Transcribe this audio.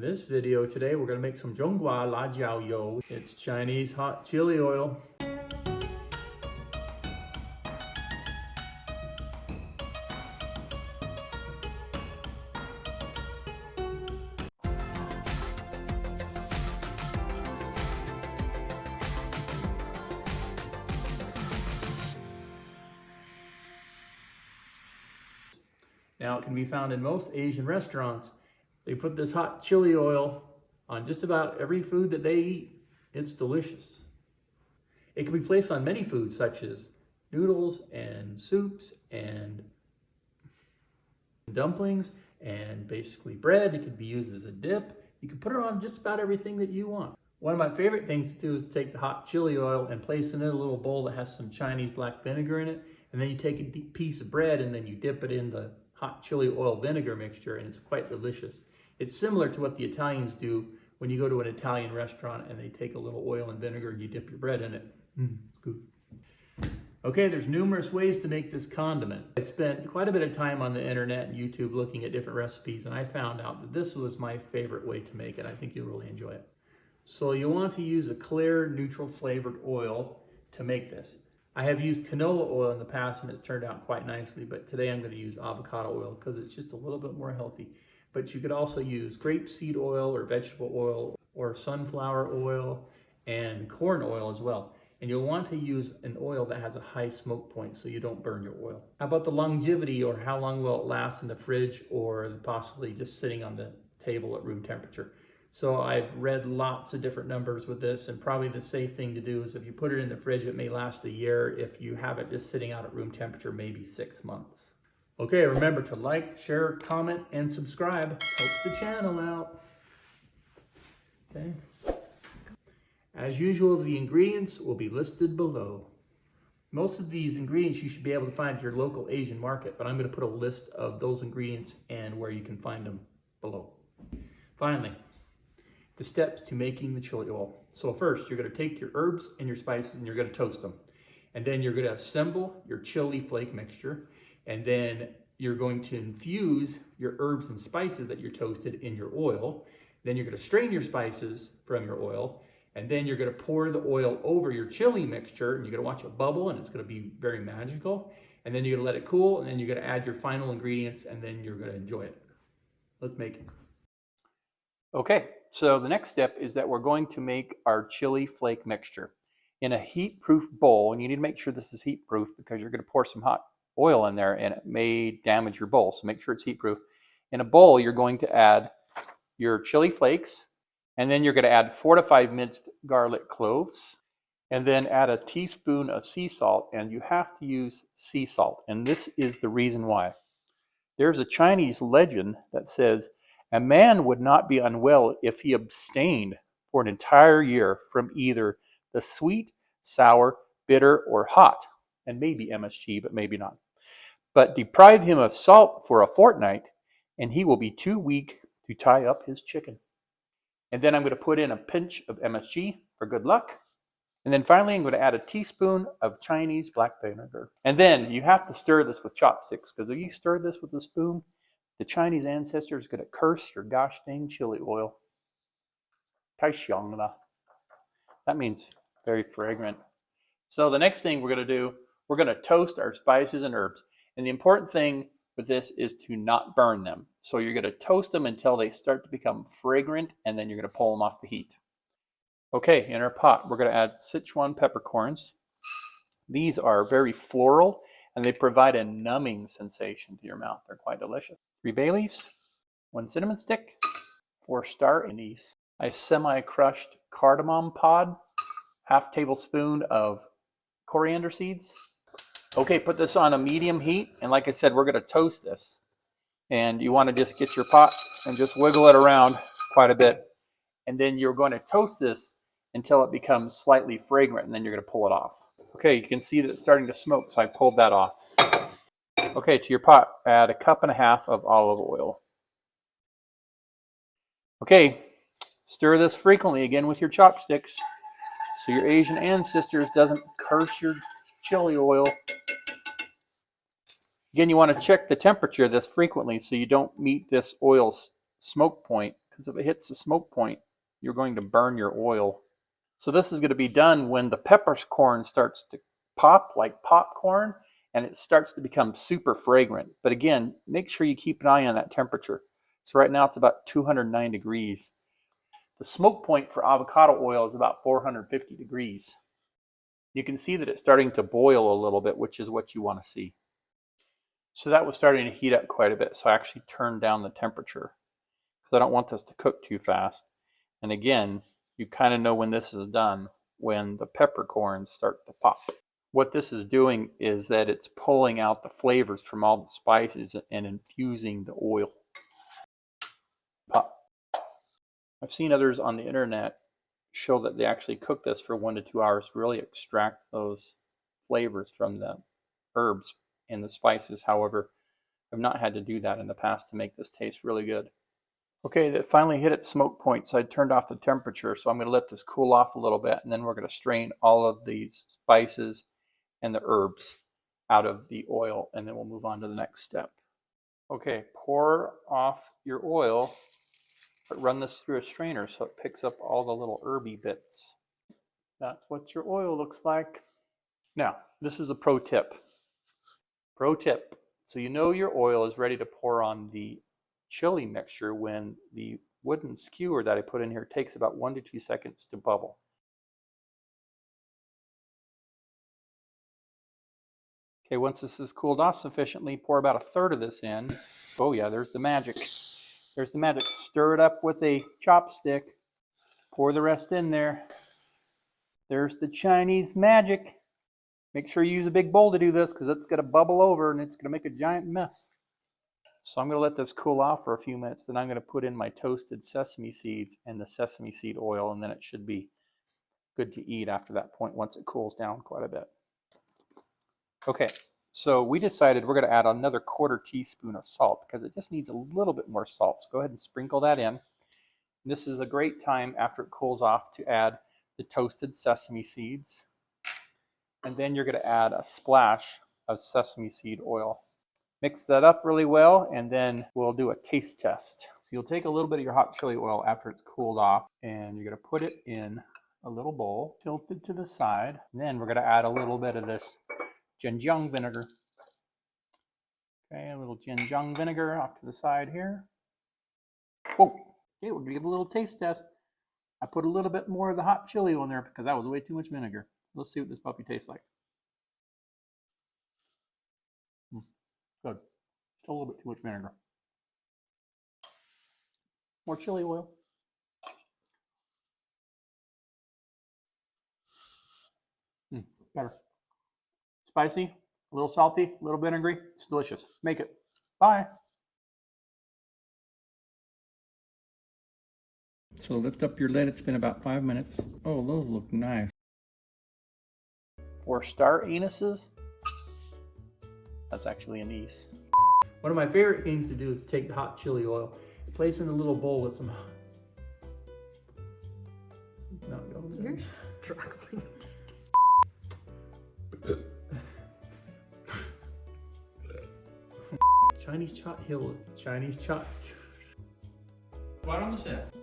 this video today, we're going to make some zhonggua la jiao you. It's Chinese hot chili oil. Now it can be found in most Asian restaurants. They put this hot chili oil on just about every food that they eat. It's delicious. It can be placed on many foods such as noodles and soups and dumplings and basically bread. It can be used as a dip. You can put it on just about everything that you want. One of my favorite things to do is take the hot chili oil and place it in a little bowl that has some Chinese black vinegar in it. And then you take a piece of bread and then you dip it in the hot chili oil vinegar mixture, and it's quite delicious. It's similar to what the Italians do when you go to an Italian restaurant and they take a little oil and vinegar and you dip your bread in it. Good. Okay, there's numerous ways to make this condiment. I spent quite a bit of time on the internet and YouTube looking at different recipes, and I found out that this was my favorite way to make it. I think you'll really enjoy it. So you want to use a clear, neutral flavored oil to make this. I have used canola oil in the past and it's turned out quite nicely, but today I'm going to use avocado oil because it's just a little bit more healthy. But you could also use grapeseed oil or vegetable oil or sunflower oil and corn oil as well. And you'll want to use an oil that has a high smoke point so you don't burn your oil. How about the longevity, or how long will it last in the fridge or possibly just sitting on the table at room temperature? So I've read lots of different numbers with this, and probably the safe thing to do is if you put it in the fridge, it may last a year. If you have it just sitting out at room temperature, maybe 6 months. Okay, remember to like, share, comment, and subscribe. Helps the channel out. Okay. As usual, the ingredients will be listed below. Most of these ingredients you should be able to find at your local Asian market, but I'm going to put a list of those ingredients and where you can find them below. Finally, the steps to making the chili oil. So first, you're going to take your herbs and your spices and you're going to toast them. And then you're going to assemble your chili flake mixture. And then you're going to infuse your herbs and spices that you're toasted in your oil. Then you're going to strain your spices from your oil. And then you're going to pour the oil over your chili mixture. And you're going to watch it bubble, and it's going to be very magical. And then you're going to let it cool. And then you're going to add your final ingredients. And then you're going to enjoy it. Let's make it. Okay, so the next step is that we're going to make our chili flake mixture in a heat-proof bowl. And you need to make sure this is heat-proof because you're going to pour some hot oil in there and it may damage your bowl. So make sure it's heat-proof. In a bowl, you're going to add your chili flakes, and then you're going to add 4 to 5 minced garlic cloves, and then add a teaspoon of sea salt. And you have to use sea salt. And this is the reason why. There's a Chinese legend that says, a man would not be unwell if he abstained for an entire year from either the sweet, sour, bitter, or hot, and maybe MSG, but maybe not. But deprive him of salt for a fortnight, and he will be too weak to tie up his chicken. And then I'm going to put in a pinch of MSG for good luck. And then finally, I'm going to add a teaspoon of Chinese black vinegar. And then you have to stir this with chopsticks, because if you stir this with a spoon, the Chinese ancestor is going to curse your gosh dang chili oil. That means very fragrant. So the next thing we're going to do, we're going to toast our spices and herbs. And the important thing with this is to not burn them. So you're going to toast them until they start to become fragrant, and then you're going to pull them off the heat. Okay, in our pot, we're going to add Sichuan peppercorns. These are very floral, and they provide a numbing sensation to your mouth. They're quite delicious. 3 bay leaves, 1 cinnamon stick, 4 star anise, a semi-crushed cardamom pod, ½ tablespoon of coriander seeds. Okay, put this on a medium heat, and like I said, we're going to toast this. And you want to just get your pot and just wiggle it around quite a bit. And then you're going to toast this until it becomes slightly fragrant, and then you're going to pull it off. Okay, you can see that it's starting to smoke, so I pulled that off. Okay, to your pot, add 1.5 cups of olive oil. Okay, stir this frequently again with your chopsticks so your Asian ancestors doesn't curse your chili oil. Again, you want to check the temperature of this frequently so you don't meet this oil's smoke point, because if it hits the smoke point, you're going to burn your oil. So this is going to be done when the peppercorn starts to pop like popcorn and it starts to become super fragrant. But again, make sure you keep an eye on that temperature. So right now it's about 209 degrees. The smoke point for avocado oil is about 450 degrees. You can see that it's starting to boil a little bit, which is what you want to see. So that was starting to heat up quite a bit. So I actually turned down the temperature because I don't want this to cook too fast. And again, you kind of know when this is done when the peppercorns start to pop. What this is doing is that it's pulling out the flavors from all the spices and infusing the oil. Pop. I've seen others on the internet show that they actually cook this for 1 to 2 hours to really extract those flavors from the herbs and the spices. However, I've not had to do that in the past to make this taste really good. Okay, that finally hit its smoke point, so I turned off the temperature. So I'm going to let this cool off a little bit, and then we're going to strain all of these spices and the herbs out of the oil, and then we'll move on to the next step. Okay, pour off your oil, but run this through a strainer so it picks up all the little herby bits. That's what your oil looks like. Now, this is a pro tip. Pro tip. So you know your oil is ready to pour on the chili mixture when the wooden skewer that I put in here takes about 1 to 2 seconds to bubble. Okay, once this is cooled off sufficiently, pour about 1/3 of this in. Oh yeah, there's the magic. There's the magic. Stir it up with a chopstick. Pour the rest in there. There's the Chinese magic. Make sure you use a big bowl to do this because it's going to bubble over and it's going to make a giant mess. So I'm going to let this cool off for a few minutes. Then I'm going to put in my toasted sesame seeds and the sesame seed oil, and then it should be good to eat after that point once it cools down quite a bit. Okay, so we decided we're going to add another 1/4 teaspoon of salt because it just needs a little bit more salt. So go ahead and sprinkle that in. This is a great time after it cools off to add the toasted sesame seeds. And then you're going to add a splash of sesame seed oil. Mix that up really well, and then we'll do a taste test. So you'll take a little bit of your hot chili oil after it's cooled off, and you're going to put it in a little bowl, tilted to the side. And then we're going to add a little bit of this Zhenjiang vinegar. Okay, a little Zhenjiang vinegar off to the side here. Oh, okay, we're going to give a little taste test. I put a little bit more of the hot chili on there because that was way too much vinegar. Let's see what this puppy tastes like. Good. Just a little bit too much vinegar. More chili oil. Better. Spicy, a little salty, a little vinegary. It's delicious. Make it. Bye. So lift up your lid. It's been about 5 minutes. Oh, those look nice. 4-star anises. That's actually anise. One of my favorite things to do is take the hot chili oil, place in a little bowl with some. You're struggling. Chinese chot hill. Chinese chot. Right on the set.